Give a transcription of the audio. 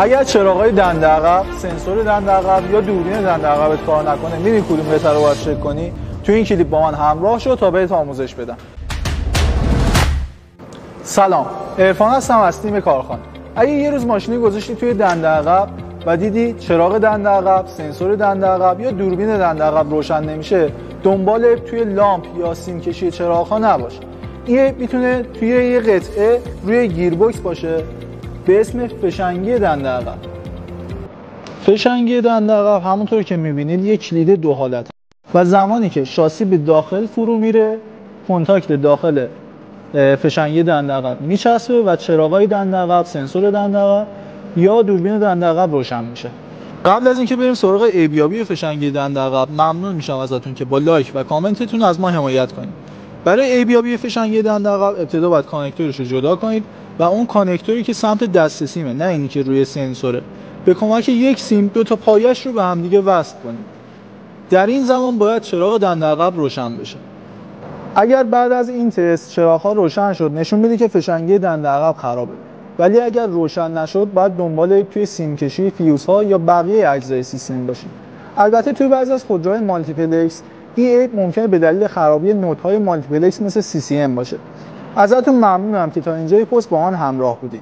اگر چراغای دنده عقب، سنسور دنده عقب یا دوربین دنده عقبت کار نکنه، می‌دونی کدوم بهتره رو باید چک کنی؟ تو این کلیپ با من همراه شو تا بهت آموزش بدم. سلام، عرفان هستم از تیم کارخانه. اگه یه روز ماشینی گذاشتی توی دنده عقب و دیدی چراغ دنده عقب، سنسور دنده عقب یا دوربین دنده عقب روشن نمیشه، دنبال توی لامپ یا سیم کشی چراغ‌ها نباش. این میتونه توی یه قطعه روی گیربکس باشه به اسم فشنگی دنده عقب. فشنگی دنده عقب همونطور که می‌بینید یک کلید دو حالت و زمانی که شاسی به داخل فرو میره، کنتاکت داخل فشنگی دنده عقب میچسبه و چراغای دنده عقب، سنسور دنده عقب یا دوربین دنده عقب روشن میشه. قبل از اینکه بریم سراغ عیب‌یابی فشنگی دنده عقب، ممنون میشم ازتون که با لایک و کامنتتون از ما حمایت کنید. برای عیب‌یابی فشنگی دنده عقب ابتدا باید کانکتورش رو جدا کنید و اون کانکتوری که سمت دست سیمه، نه اینی که روی سنسوره، به کمک یک سیم دو تا پایش رو به هم دیگه وصل کنید. در این زمان باید چراغ دنده عقب روشن بشه. اگر بعد از این تست چراغ‌ها روشن شد، نشون میده که فشنگی دنده عقب خرابه. ولی اگر روشن نشد، باید دنبال توی سیم کشی فیوزها یا بقیه اجزای سیستم باشید. البته توی بعضی از خودروهای مالتیپلکس این عیب ممکنه به دلیل خرابی نودهای مالتیپلکس مثل CCM باشه. ازتون ممنونم که تا اینجای پست با من همراه بودید.